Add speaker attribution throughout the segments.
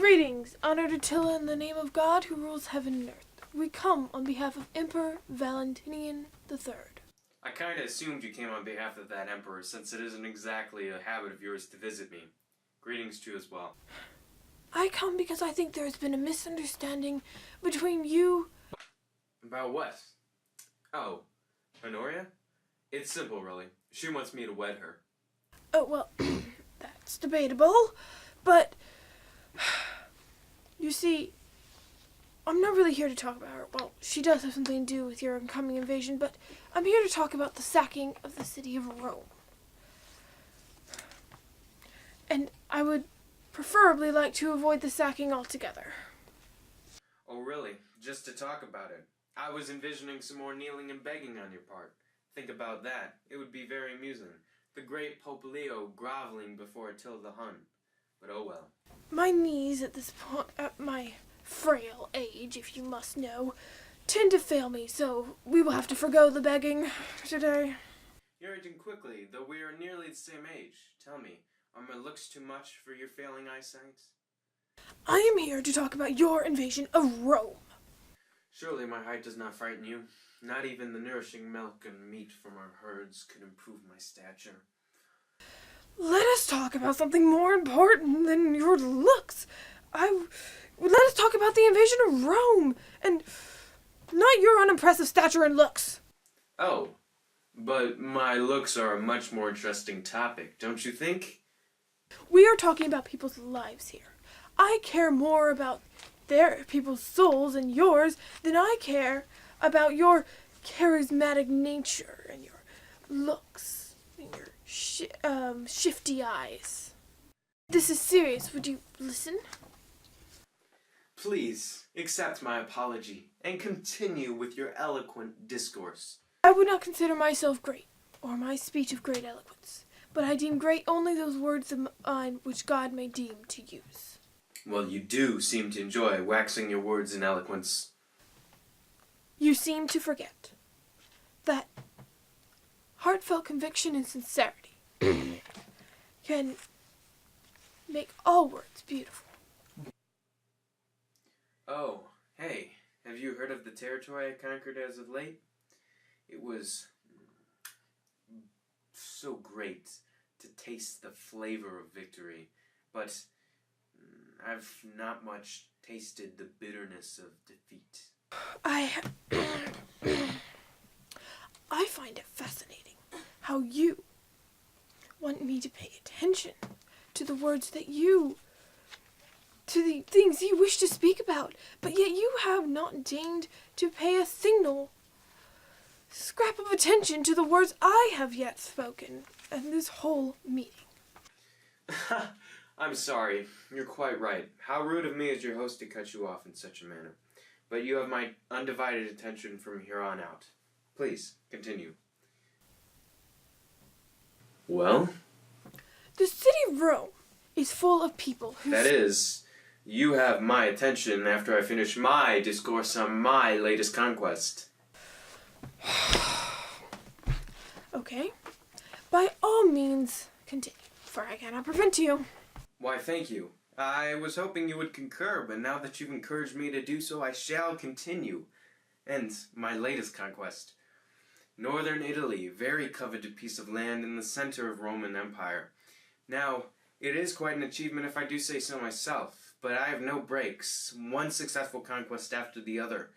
Speaker 1: Greetings, honored Attila, in the name of God who rules heaven and earth. We come on behalf of Emperor Valentinian III.
Speaker 2: I kinda assumed you came on behalf of that emperor, since it isn't exactly a habit of yours to visit me. Greetings to you as well.
Speaker 1: I come because I think there has been a misunderstanding between you...
Speaker 2: About what? Oh, Honoria? It's simple, really. She wants me to wed her.
Speaker 1: Oh, well, that's debatable, but... You see, I'm not really here to talk about her. Well, she does have something to do with your incoming invasion, but I'm here to talk about the sacking of the city of Rome. And I would preferably like to avoid the sacking altogether.
Speaker 2: Oh, really? Just to talk about it? I was envisioning some more kneeling and begging on your part. Think about that. It would be very amusing. The great Pope Leo groveling before Attila the Hun. But oh well.
Speaker 1: My knees at this point, at my frail age, if you must know, tend to fail me, so we will have to forgo the begging today.
Speaker 2: You're aging quickly, though we are nearly the same age. Tell me, are my looks too much for your failing eyesight?
Speaker 1: I am here to talk about your invasion of Rome.
Speaker 2: Surely my height does not frighten you. Not even the nourishing milk and meat from our herds could improve my stature.
Speaker 1: Let us talk about something more important than your looks. Let us talk about the invasion of Rome, and not your unimpressive stature and looks.
Speaker 2: Oh, but my looks are a much more interesting topic, don't you think?
Speaker 1: We are talking about people's lives here. I care more about their people's souls and yours than I care about your charismatic nature and your looks and your shifty eyes. This is serious. Would you listen?
Speaker 2: Please, accept my apology and continue with your eloquent discourse.
Speaker 1: I would not consider myself great, or my speech of great eloquence, but I deem great only those words of mine which God may deem to use.
Speaker 2: Well, you do seem to enjoy waxing your words in eloquence.
Speaker 1: You seem to forget that heartfelt conviction and sincerity can make all words beautiful.
Speaker 2: Oh, hey, have you heard of the territory I conquered as of late? It was so great to taste the flavor of victory, but I've not much tasted the bitterness of defeat.
Speaker 1: I find it fascinating how you want me to pay attention to the words that to the things you wish to speak about, but yet you have not deigned to pay a single scrap of attention to the words I have yet spoken in this whole meeting.
Speaker 2: I'm sorry, you're quite right. How rude of me as your host to cut you off in such a manner. But you have my undivided attention from here on out. Please, continue. Well?
Speaker 1: The city of Rome is full of people who...
Speaker 2: That is, you have my attention after I finish my discourse on my latest conquest.
Speaker 1: Okay. By all means, continue, for I cannot prevent you.
Speaker 2: Why, thank you. I was hoping you would concur, but now that you've encouraged me to do so, I shall continue. And my latest conquest. Northern Italy, very coveted piece of land in the center of Roman Empire. Now, it is quite an achievement if I do say so myself, but I have no breaks, one successful conquest after the other.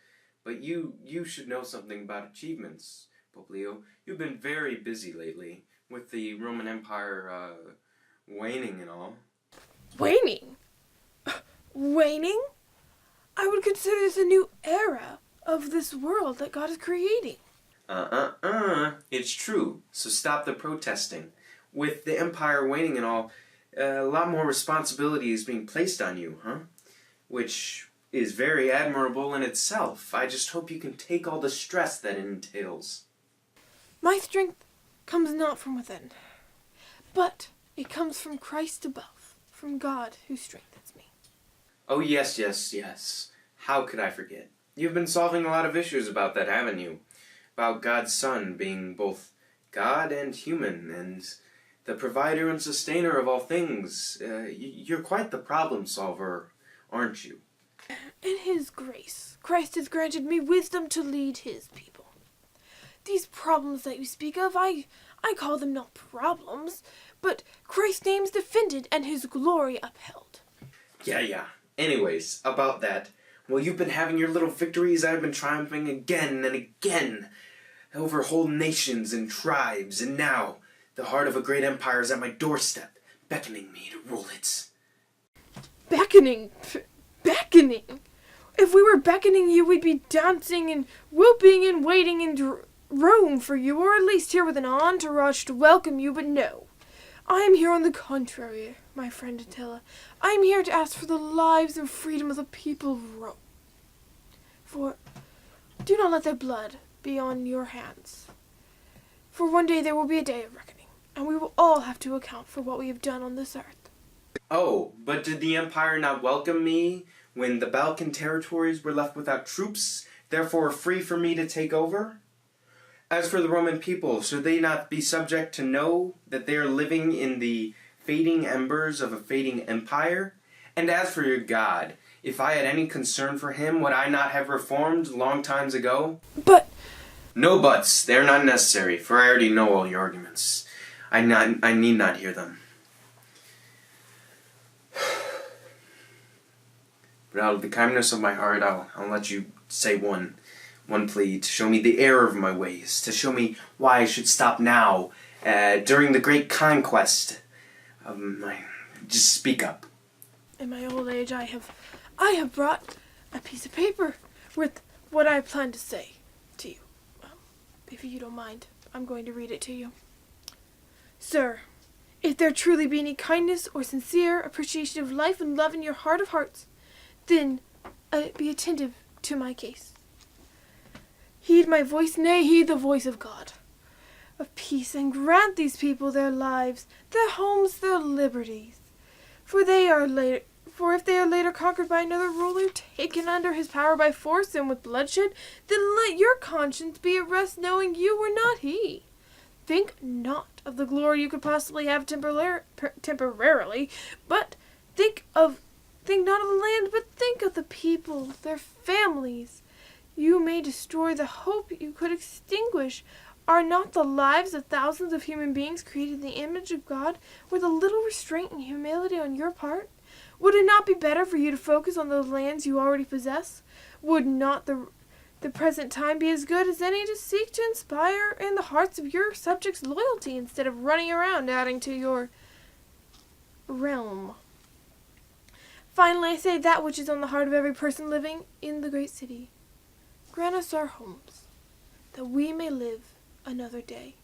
Speaker 2: But you should know something about achievements, Pope Leo. You've been very busy lately, with the Roman Empire, waning and all.
Speaker 1: Waning? Waning? I would consider this a new era of this world that God is creating.
Speaker 2: It's true, so stop the protesting. With the empire waning and all, a lot more responsibility is being placed on you, huh? Which is very admirable in itself. I just hope you can take all the stress that it entails.
Speaker 1: My strength comes not from within, but it comes from Christ above, from God who strengthens me.
Speaker 2: Oh, yes. How could I forget? You've been solving a lot of issues about that, haven't you? About God's Son being both God and human, and the provider and sustainer of all things. You're quite the problem solver, aren't you?
Speaker 1: In his grace, Christ has granted me wisdom to lead his people. These problems that you speak of, I call them not problems, but Christ's name's defended and his glory upheld.
Speaker 2: Yeah. Anyways, about that. Well, you've been having your little victories. I've been triumphing again and again over whole nations and tribes, and now the heart of a great empire is at my doorstep, beckoning me to rule it.
Speaker 1: Beckoning? Beckoning? If we were beckoning you, we'd be dancing and whooping and waiting in Rome for you, or at least here with an entourage to welcome you, but no. I am here on the contrary, my friend Attila. I am here to ask for the lives and freedom of the people of Rome. For do not let their blood be on your hands. For one day there will be a day of reckoning, and we will all have to account for what we have done on this earth.
Speaker 2: Oh, but did the Empire not welcome me when the Balkan territories were left without troops, therefore free for me to take over? As for the Roman people, should they not be subject to know that they are living in the fading embers of a fading empire? And as for your God, if I had any concern for him, would I not have reformed long times ago?
Speaker 1: But
Speaker 2: No buts. They are not necessary, for I already know all your arguments. I need not hear them. But out of the kindness of my heart, I'll let you say one plea to show me the error of my ways, to show me why I should stop now, during the great conquest of my... Just speak up.
Speaker 1: in my old age I have brought a piece of paper with what I plan to say to you. If you don't mind, I'm going to read it to you. Sir, if there truly be any kindness or sincere appreciation of life and love in your heart of hearts, then be attentive to my case. Heed my voice, nay, heed the voice of God, of peace, and grant these people their lives, their homes, their liberties. For if they are later conquered by another ruler, taken under his power by force and with bloodshed, then let your conscience be at rest, knowing you were not he. Think not of the glory you could possibly have temporarily, but think not of the land, but think of the people, their families. You may destroy the hope you could extinguish. Are not the lives of thousands of human beings created in the image of God with a little restraint and humility on your part? Would it not be better for you to focus on the lands you already possess? Would not the present time be as good as any to seek to inspire in the hearts of your subjects loyalty instead of running around adding to your realm? Finally, I say that which is on the heart of every person living in the great city. Grant us our homes, that we may live another day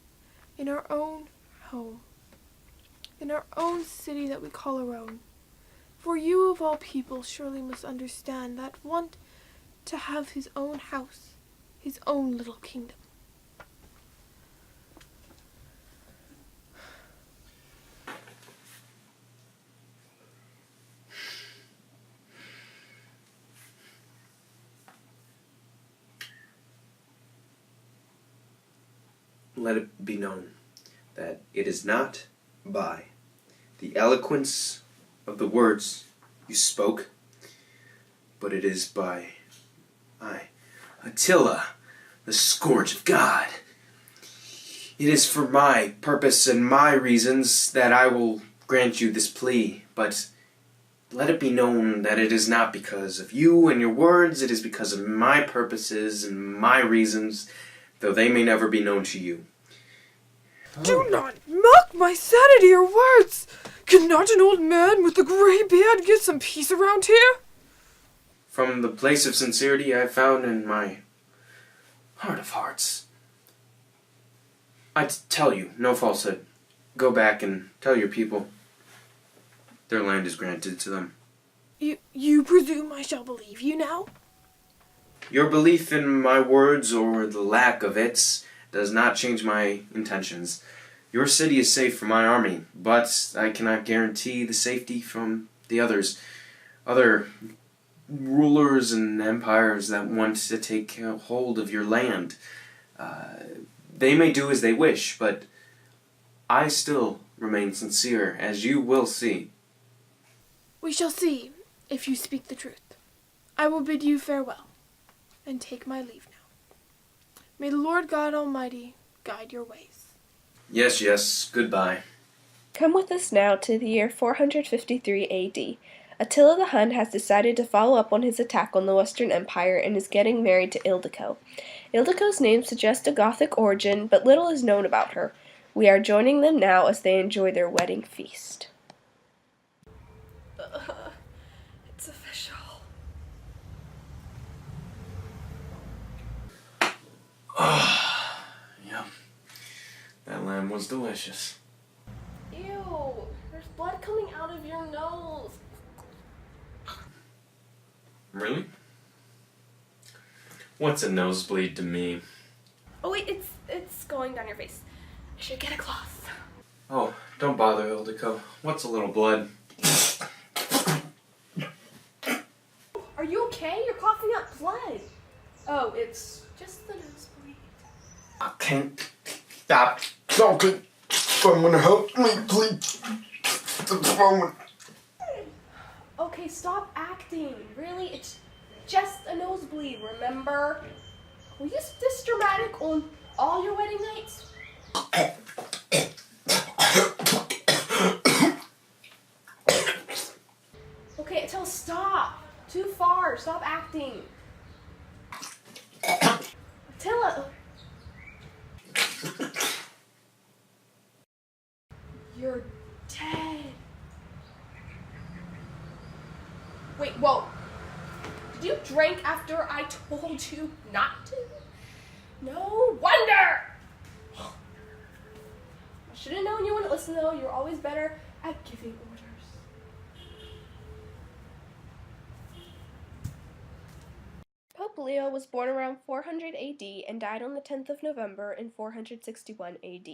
Speaker 1: in our own home, in our own city that we call our own. For you of all people surely must understand that want to have his own house, his own little kingdom.
Speaker 2: Let it be known that it is not by the eloquence of the words you spoke, but it is by Attila, the scourge of God. It is for my purpose and my reasons that I will grant you this plea, but let it be known that it is not because of you and your words, it is because of my purposes and my reasons, though they may never be known to you.
Speaker 1: Do not mock my sanity or words! Cannot an old man with a gray beard get some peace around here?
Speaker 2: From the place of sincerity I have found in my heart of hearts, I tell you, no falsehood. Go back and tell your people their land is granted to them.
Speaker 1: You presume I shall believe you now?
Speaker 2: Your belief in my words, or the lack of it, does not change my intentions. Your city is safe from my army, but I cannot guarantee the safety from the other rulers and empires that want to take hold of your land. They may do as they wish, but I still remain sincere, as you will see.
Speaker 1: We shall see. if you speak the truth. I will bid you farewell, and take my leave now. May the Lord God Almighty guide your ways.
Speaker 2: Yes, yes, goodbye.
Speaker 3: Come with us now to the year 453 AD. Attila the Hun has decided to follow up on his attack on the Western Empire and is getting married to Ildiko. Ildiko's name suggests a Gothic origin, but little is known about her. We are joining them now as they enjoy their wedding feast.
Speaker 1: It's official.
Speaker 2: Yeah, that lamb was delicious.
Speaker 3: Ew, there's blood coming out of your nose.
Speaker 2: Really? What's a nosebleed to me?
Speaker 3: Oh wait, it's going down your face. I should get a cloth.
Speaker 2: Oh, don't bother, Ildiko. What's a little blood?
Speaker 3: Are you okay? You're coughing up blood. Oh, it's just the nosebleed.
Speaker 2: I can't stop talking. Someone help me, please.
Speaker 3: Okay, stop acting. Really, it's just a nosebleed, remember? Were you this dramatic on all your wedding nights? Okay, Attila, stop. Too far. Stop acting. Attila. You're dead. Wait, whoa. Did you drink after I told you not to? No wonder! I should have known you wouldn't listen though. You're always better at giving orders. Pope Leo was born around 400 AD and died on the 10th of November in 461 AD.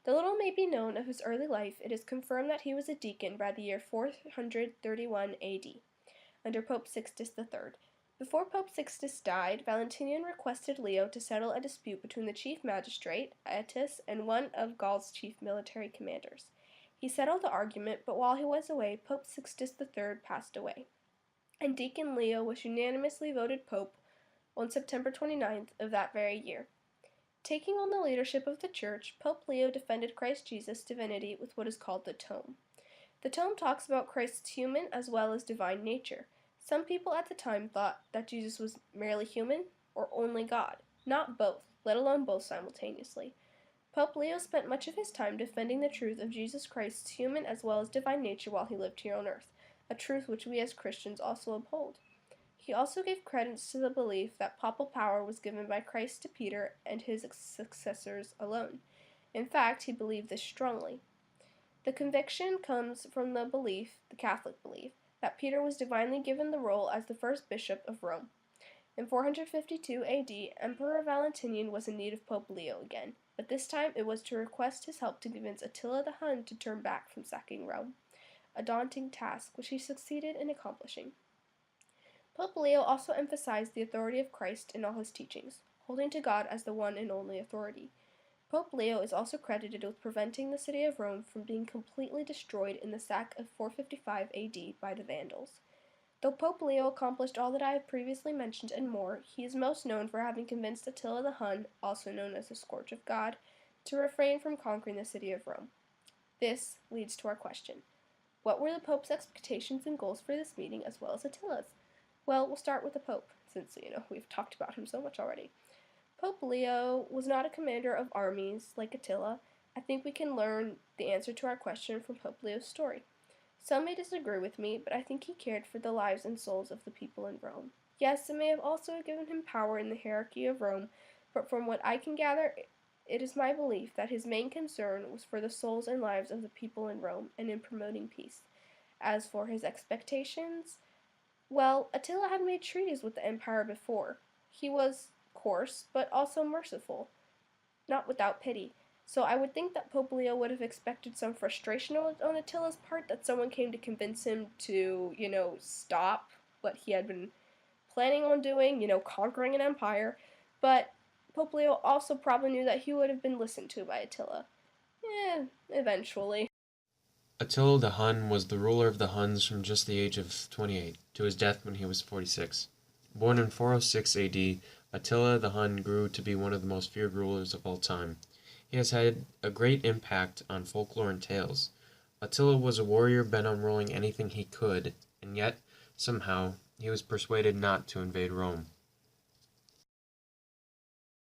Speaker 3: Though little may be known of his early life, it is confirmed that he was a deacon by the year 431 AD, under Pope Sixtus III. Before Pope Sixtus died, Valentinian requested Leo to settle a dispute between the chief magistrate, Attila, and one of Gaul's chief military commanders. He settled the argument, but while he was away, Pope Sixtus III passed away, and Deacon Leo was unanimously voted pope on September 29th of that very year. Taking on the leadership of the Church, Pope Leo defended Christ Jesus' divinity with what is called the Tome. The Tome talks about Christ's human as well as divine nature. Some people at the time thought that Jesus was merely human or only God, not both, let alone both simultaneously. Pope Leo spent much of his time defending the truth of Jesus Christ's human as well as divine nature while he lived here on earth, a truth which we as Christians also uphold. He also gave credence to the belief that papal power was given by Christ to Peter and his successors alone. In fact, he believed this strongly. The conviction comes from the belief, the Catholic belief, that Peter was divinely given the role as the first bishop of Rome. In 452 AD, Emperor Valentinian was in need of Pope Leo again, but this time it was to request his help to convince Attila the Hun to turn back from sacking Rome, a daunting task which he succeeded in accomplishing. Pope Leo also emphasized the authority of Christ in all his teachings, holding to God as the one and only authority. Pope Leo is also credited with preventing the city of Rome from being completely destroyed in the sack of 455 AD by the Vandals. Though Pope Leo accomplished all that I have previously mentioned and more, he is most known for having convinced Attila the Hun, also known as the Scourge of God, to refrain from conquering the city of Rome. This leads to our question. What were the Pope's expectations and goals for this meeting as well as Attila's? Well, we'll start with the Pope, since, we've talked about him so much already. Pope Leo was not a commander of armies like Attila. I think we can learn the answer to our question from Pope Leo's story. Some may disagree with me, but I think he cared for the lives and souls of the people in Rome. Yes, it may have also given him power in the hierarchy of Rome, but from what I can gather, it is my belief that his main concern was for the souls and lives of the people in Rome and in promoting peace. As for his expectations, well, Attila had made treaties with the empire before. He was coarse, but also merciful, not without pity. So I would think that Pope Leo would have expected some frustration on Attila's part, that someone came to convince him to, stop what he had been planning on doing, conquering an empire. But Pope Leo also probably knew that he would have been listened to by Attila. Eventually.
Speaker 4: Attila the Hun was the ruler of the Huns from just the age of 28 to his death when he was 46. Born in 406 AD, Attila the Hun grew to be one of the most feared rulers of all time. He has had a great impact on folklore and tales. Attila was a warrior bent on ruling anything he could, and yet, somehow, he was persuaded not to invade Rome.